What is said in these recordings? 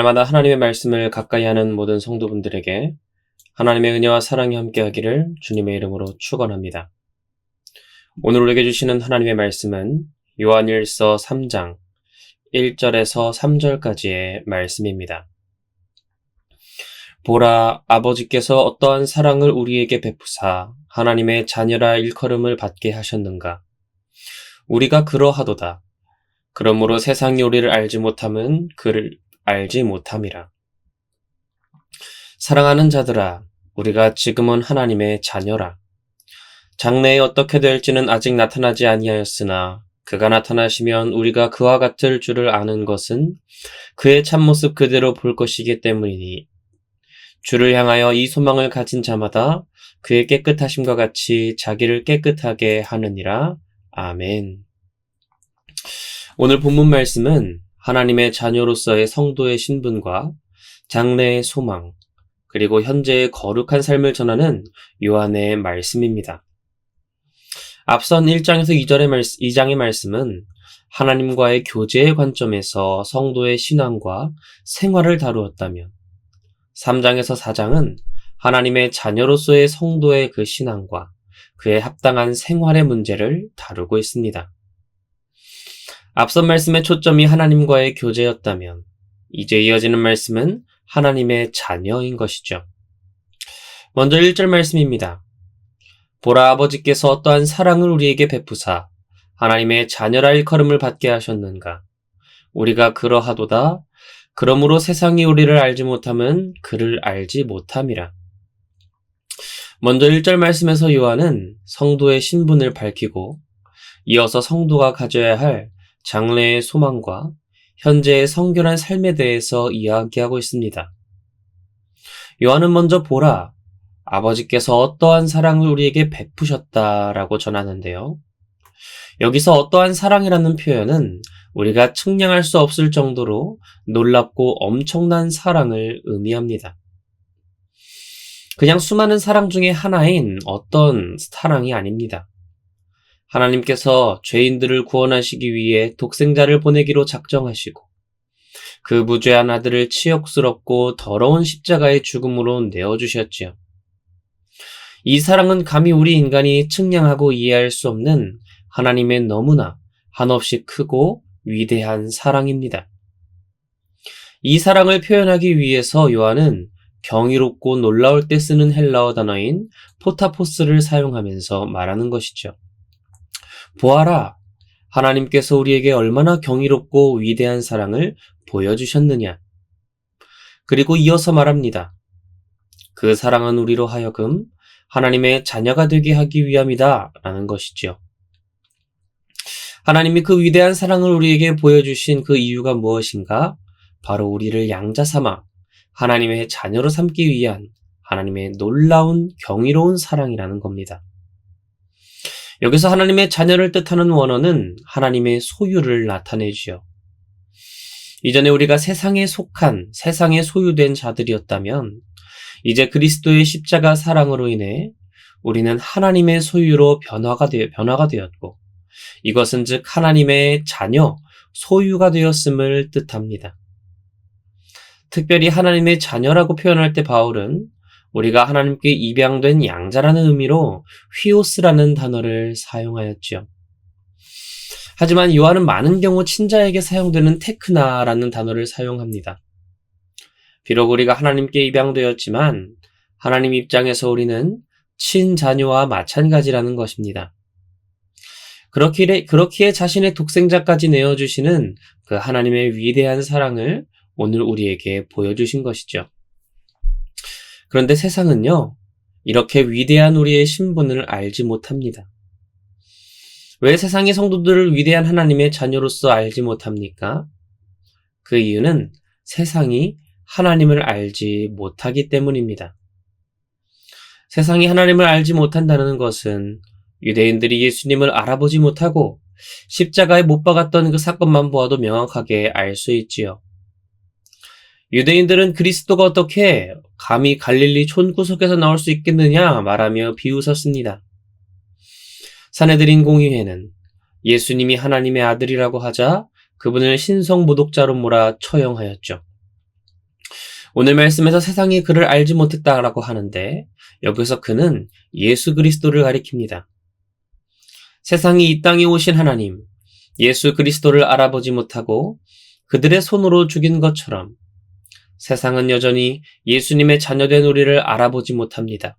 날마다 하나님의 말씀을 가까이 하는 모든 성도분들에게 하나님의 은혜와 사랑이 함께하기를 주님의 이름으로 축원합니다. 오늘 우리에게 주시는 하나님의 말씀은 요한일서 3장 1절에서 3절까지의 말씀입니다. 보라, 아버지께서 어떠한 사랑을 우리에게 베푸사 하나님의 자녀라 일컬음을 받게 하셨는가. 우리가 그러하도다. 그러므로 세상이 우리를 알지 못함은 그를 알지 못함이라. 사랑하는 자들아, 우리가 지금은 하나님의 자녀라. 장래에 어떻게 될지는 아직 나타나지 아니하였으나 그가 나타나시면 우리가 그와 같을 줄을 아는 것은 그의 참모습 그대로 볼 것이기 때문이니 주를 향하여 이 소망을 가진 자마다 그의 깨끗하심과 같이 자기를 깨끗하게 하느니라. 아멘. 오늘 본문 말씀은 하나님의 자녀로서의 성도의 신분과 장래의 소망, 그리고 현재의 거룩한 삶을 전하는 요한의 말씀입니다. 앞선 1장에서 2장의 말씀은 하나님과의 교제의 관점에서 성도의 신앙과 생활을 다루었다면 3장에서 4장은 하나님의 자녀로서의 성도의 그 신앙과 그에 합당한 생활의 문제를 다루고 있습니다. 앞선 말씀의 초점이 하나님과의 교제였다면 이제 이어지는 말씀은 하나님의 자녀인 것이죠. 먼저 1절 말씀입니다. 보라, 아버지께서 어떠한 사랑을 우리에게 베푸사 하나님의 자녀라 일컬음을 받게 하셨는가. 우리가 그러하도다. 그러므로 세상이 우리를 알지 못함은 그를 알지 못함이라. 먼저 1절 말씀에서 요한은 성도의 신분을 밝히고 이어서 성도가 가져야 할 장래의 소망과 현재의 성결한 삶에 대해서 이야기하고 있습니다. 요한은 먼저 보라, 아버지께서 어떠한 사랑을 우리에게 베푸셨다라고 전하는데요. 여기서 어떠한 사랑이라는 표현은 우리가 측량할 수 없을 정도로 놀랍고 엄청난 사랑을 의미합니다. 그냥 수많은 사랑 중에 하나인 어떤 사랑이 아닙니다. 하나님께서 죄인들을 구원하시기 위해 독생자를 보내기로 작정하시고 그 무죄한 아들을 치욕스럽고 더러운 십자가의 죽음으로 내어주셨지요. 이 사랑은 감히 우리 인간이 측량하고 이해할 수 없는 하나님의 너무나 한없이 크고 위대한 사랑입니다. 이 사랑을 표현하기 위해서 요한은 경이롭고 놀라울 때 쓰는 헬라어 단어인 포타포스를 사용하면서 말하는 것이죠. 보아라, 하나님께서 우리에게 얼마나 경이롭고 위대한 사랑을 보여주셨느냐. 그리고 이어서 말합니다. 그 사랑은 우리로 하여금 하나님의 자녀가 되게 하기 위함이다 라는 것이죠. 하나님이 그 위대한 사랑을 우리에게 보여주신 그 이유가 무엇인가? 바로 우리를 양자 삼아 하나님의 자녀로 삼기 위한 하나님의 놀라운 경이로운 사랑이라는 겁니다. 여기서 하나님의 자녀를 뜻하는 원어는 하나님의 소유를 나타내지요. 이전에 우리가 세상에 속한, 세상에 소유된 자들이었다면 이제 그리스도의 십자가 사랑으로 인해 우리는 하나님의 소유로 변화가 되었고 이것은 즉 하나님의 자녀, 소유가 되었음을 뜻합니다. 특별히 하나님의 자녀라고 표현할 때 바울은 우리가 하나님께 입양된 양자라는 의미로 휘오스라는 단어를 사용하였지요. 하지만 요한은 많은 경우 친자에게 사용되는 테크나라는 단어를 사용합니다. 비록 우리가 하나님께 입양되었지만 하나님 입장에서 우리는 친자녀와 마찬가지라는 것입니다. 그렇기에 자신의 독생자까지 내어주시는 그 하나님의 위대한 사랑을 오늘 우리에게 보여주신 것이죠. 그런데 세상은요, 이렇게 위대한 우리의 신분을 알지 못합니다. 왜 세상의 성도들을 위대한 하나님의 자녀로서 알지 못합니까? 그 이유는 세상이 하나님을 알지 못하기 때문입니다. 세상이 하나님을 알지 못한다는 것은 유대인들이 예수님을 알아보지 못하고 십자가에 못 박았던 그 사건만 보아도 명확하게 알 수 있지요. 유대인들은 그리스도가 어떻게 감히 갈릴리 촌구석에서 나올 수 있겠느냐 말하며 비웃었습니다. 산헤드린 공의회는 예수님이 하나님의 아들이라고 하자 그분을 신성모독자로 몰아 처형하였죠. 오늘 말씀에서 세상이 그를 알지 못했다라고 하는데 여기서 그는 예수 그리스도를 가리킵니다. 세상이 이 땅에 오신 하나님, 예수 그리스도를 알아보지 못하고 그들의 손으로 죽인 것처럼 세상은 여전히 예수님의 자녀된 우리를 알아보지 못합니다.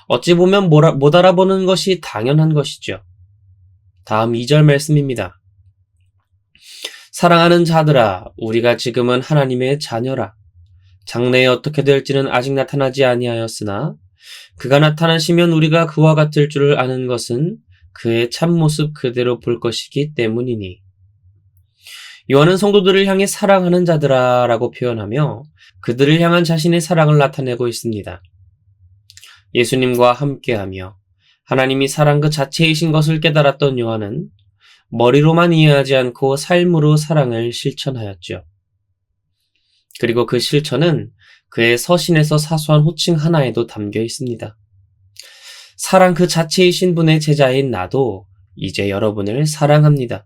어찌 보면 못 알아보는 것이 당연한 것이죠. 다음 2절 말씀입니다. 사랑하는 자들아, 우리가 지금은 하나님의 자녀라. 장래에 어떻게 될지는 아직 나타나지 아니하였으나 그가 나타나시면 우리가 그와 같을 줄을 아는 것은 그의 참모습 그대로 볼 것이기 때문이니. 요한은 성도들을 향해 사랑하는 자들아 라고 표현하며 그들을 향한 자신의 사랑을 나타내고 있습니다. 예수님과 함께하며 하나님이 사랑 그 자체이신 것을 깨달았던 요한은 머리로만 이해하지 않고 삶으로 사랑을 실천하였죠. 그리고 그 실천은 그의 서신에서 사소한 호칭 하나에도 담겨 있습니다. 사랑 그 자체이신 분의 제자인 나도 이제 여러분을 사랑합니다.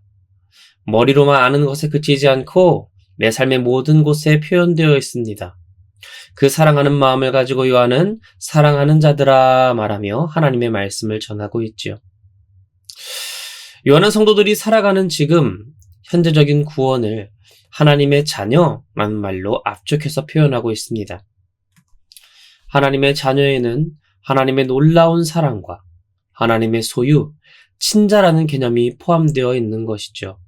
머리로만 아는 것에 그치지 않고 내 삶의 모든 곳에 표현되어 있습니다. 그 사랑하는 마음을 가지고 요한은 사랑하는 자들아 말하며 하나님의 말씀을 전하고 있지요. 요한은 성도들이 살아가는 지금 현재적인 구원을 하나님의 자녀라는 말로 압축해서 표현하고 있습니다. 하나님의 자녀에는 하나님의 놀라운 사랑과 하나님의 소유, 친자라는 개념이 포함되어 있는 것이죠.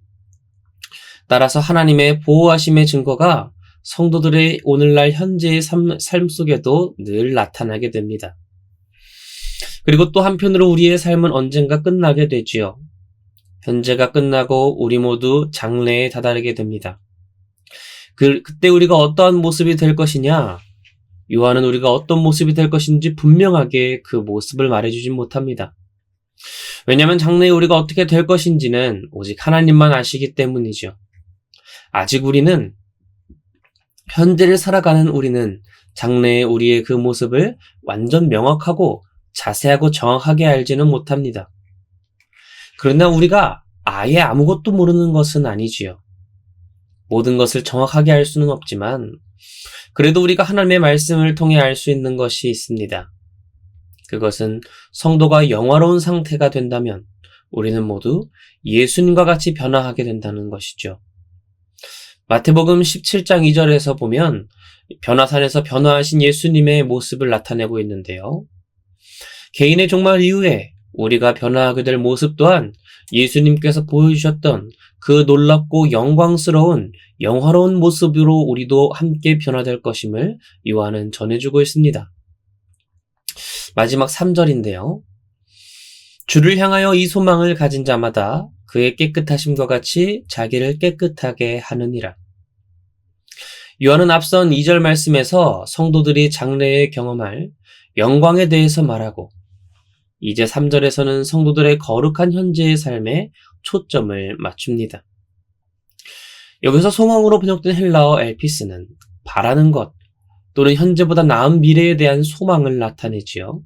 따라서 하나님의 보호하심의 증거가 성도들의 오늘날 현재의 삶 속에도 늘 나타나게 됩니다. 그리고 또 한편으로 우리의 삶은 언젠가 끝나게 되지요. 현재가 끝나고 우리 모두 장래에 다다르게 됩니다. 그때 우리가 어떠한 모습이 될 것이냐? 요한은 우리가 어떤 모습이 될 것인지 분명하게 그 모습을 말해주지 못합니다. 왜냐하면 장래에 우리가 어떻게 될 것인지는 오직 하나님만 아시기 때문이죠. 아직 우리는 현재를 살아가는 우리는 장래에 우리의 그 모습을 완전 명확하고 자세하고 정확하게 알지는 못합니다. 그러나 우리가 아예 아무것도 모르는 것은 아니지요. 모든 것을 정확하게 알 수는 없지만 그래도 우리가 하나님의 말씀을 통해 알 수 있는 것이 있습니다. 그것은 성도가 영화로운 상태가 된다면 우리는 모두 예수님과 같이 변화하게 된다는 것이죠. 마태복음 17장 2절에서 보면 변화산에서 변화하신 예수님의 모습을 나타내고 있는데요. 개인의 종말 이후에 우리가 변화하게 될 모습 또한 예수님께서 보여주셨던 그 놀랍고 영광스러운 영화로운 모습으로 우리도 함께 변화될 것임을 요한은 전해주고 있습니다. 마지막 3절인데요. 주를 향하여 이 소망을 가진 자마다 그의 깨끗하심과 같이 자기를 깨끗하게 하느니라. 요한은 앞선 2절 말씀에서 성도들이 장래에 경험할 영광에 대해서 말하고 이제 3절에서는 성도들의 거룩한 현재의 삶에 초점을 맞춥니다. 여기서 소망으로 번역된 헬라어 엘피스는 바라는 것 또는 현재보다 나은 미래에 대한 소망을 나타내지요.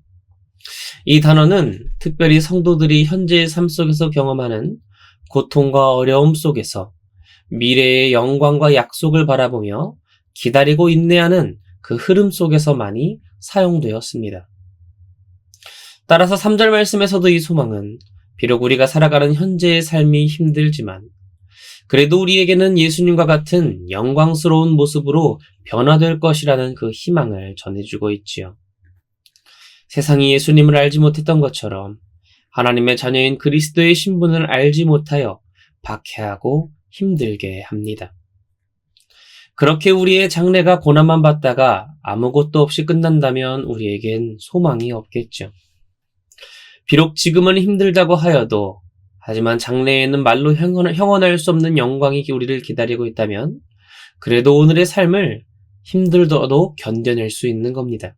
이 단어는 특별히 성도들이 현재의 삶 속에서 경험하는 고통과 어려움 속에서 미래의 영광과 약속을 바라보며 기다리고 인내하는 그 흐름 속에서 많이 사용되었습니다. 따라서 3절 말씀에서도 이 소망은 비록 우리가 살아가는 현재의 삶이 힘들지만 그래도 우리에게는 예수님과 같은 영광스러운 모습으로 변화될 것이라는 그 희망을 전해주고 있지요. 세상이 예수님을 알지 못했던 것처럼 하나님의 자녀인 그리스도의 신분을 알지 못하여 박해하고 힘들게 합니다. 그렇게 우리의 장래가 고난만 받다가 아무것도 없이 끝난다면 우리에겐 소망이 없겠죠. 비록 지금은 힘들다고 하여도 하지만 장래에는 말로 형언할 수 없는 영광이 우리를 기다리고 있다면 그래도 오늘의 삶을 힘들어도 견뎌낼 수 있는 겁니다.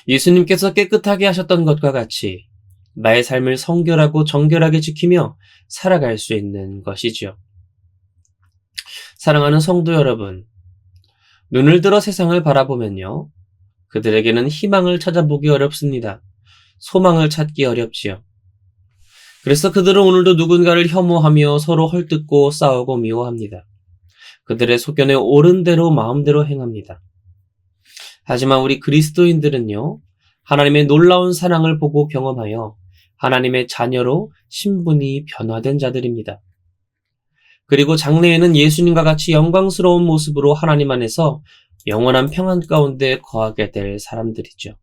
예수님께서 깨끗하게 하셨던 것과 같이 나의 삶을 성결하고 정결하게 지키며 살아갈 수 있는 것이지요. 사랑하는 성도 여러분, 눈을 들어 세상을 바라보면요. 그들에게는 희망을 찾아보기 어렵습니다. 소망을 찾기 어렵지요. 그래서 그들은 오늘도 누군가를 혐오하며 서로 헐뜯고 싸우고 미워합니다. 그들의 소견에 옳은 대로 마음대로 행합니다. 하지만 우리 그리스도인들은요, 하나님의 놀라운 사랑을 보고 경험하여 하나님의 자녀로 신분이 변화된 자들입니다. 그리고 장래에는 예수님과 같이 영광스러운 모습으로 하나님 안에서 영원한 평안 가운데 거하게 될 사람들이죠.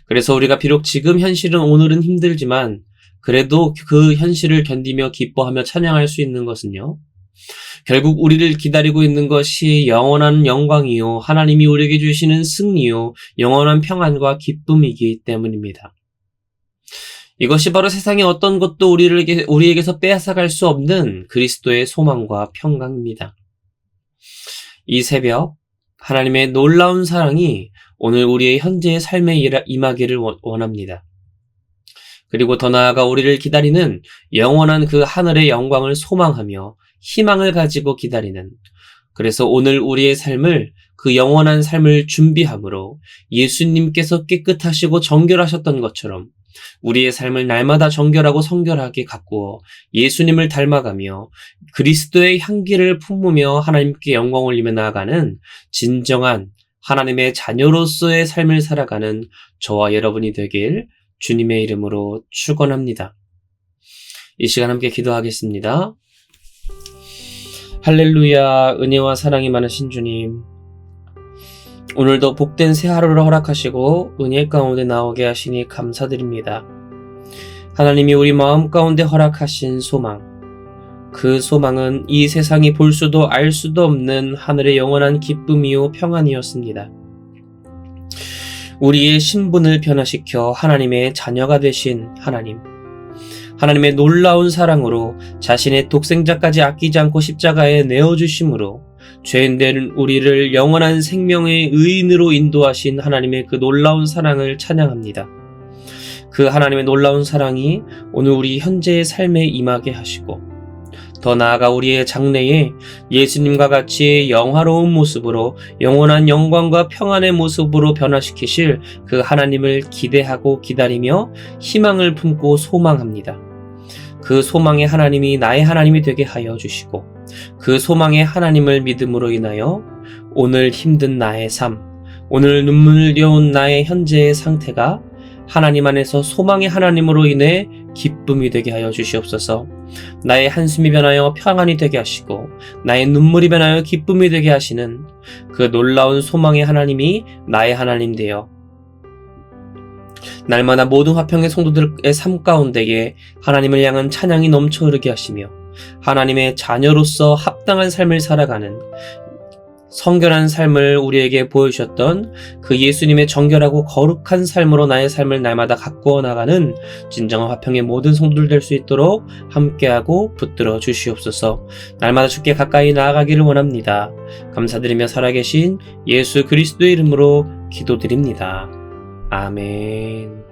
그래서 우리가 비록 지금 현실은 오늘은 힘들지만 그래도 그 현실을 견디며 기뻐하며 찬양할 수 있는 것은요, 결국 우리를 기다리고 있는 것이 영원한 영광이요, 하나님이 우리에게 주시는 승리요, 영원한 평안과 기쁨이기 때문입니다. 이것이 바로 세상의 어떤 것도 우리에게서 빼앗아갈 수 없는 그리스도의 소망과 평강입니다. 이 새벽 하나님의 놀라운 사랑이 오늘 우리의 현재의 삶에 임하기를 원합니다. 그리고 더 나아가 우리를 기다리는 영원한 그 하늘의 영광을 소망하며 희망을 가지고 기다리는, 그래서 오늘 우리의 삶을, 그 영원한 삶을 준비함으로 예수님께서 깨끗하시고 정결하셨던 것처럼 우리의 삶을 날마다 정결하고 성결하게 가꾸어 예수님을 닮아가며 그리스도의 향기를 품으며 하나님께 영광 올리며 나아가는 진정한 하나님의 자녀로서의 삶을 살아가는 저와 여러분이 되길 주님의 이름으로 축원합니다. 이 시간 함께 기도하겠습니다. 할렐루야. 은혜와 사랑이 많으신 주님, 오늘도 복된 새 하루를 허락하시고 은혜 가운데 나오게 하시니 감사드립니다. 하나님이 우리 마음 가운데 허락하신 소망, 그 소망은 이 세상이 볼 수도 알 수도 없는 하늘의 영원한 기쁨이요 평안이었습니다. 우리의 신분을 변화시켜 하나님의 자녀가 되신 하나님의 놀라운 사랑으로 자신의 독생자까지 아끼지 않고 십자가에 내어주심으로 죄인된 우리를 영원한 생명의 의인으로 인도하신 하나님의 그 놀라운 사랑을 찬양합니다. 그 하나님의 놀라운 사랑이 오늘 우리 현재의 삶에 임하게 하시고 더 나아가 우리의 장래에 예수님과 같이 영화로운 모습으로 영원한 영광과 평안의 모습으로 변화시키실 그 하나님을 기대하고 기다리며 희망을 품고 소망합니다. 그 소망의 하나님이 나의 하나님이 되게 하여 주시고 그 소망의 하나님을 믿음으로 인하여 오늘 힘든 나의 삶, 오늘 눈물겨운 나의 현재의 상태가 하나님 안에서 소망의 하나님으로 인해 기쁨이 되게 하여 주시옵소서. 나의 한숨이 변하여 평안이 되게 하시고 나의 눈물이 변하여 기쁨이 되게 하시는 그 놀라운 소망의 하나님이 나의 하나님 되어 날마다 모든 화평의 성도들의 삶 가운데에 하나님을 향한 찬양이 넘쳐 흐르게 하시며 하나님의 자녀로서 합당한 삶을 살아가는 성결한 삶을 우리에게 보여주셨던 그 예수님의 정결하고 거룩한 삶으로 나의 삶을 날마다 가꾸어 나가는 진정한 화평의 모든 성도들 될 수 있도록 함께하고 붙들어 주시옵소서. 날마다 주께 가까이 나아가기를 원합니다. 감사드리며 살아계신 예수 그리스도의 이름으로 기도드립니다. 아멘.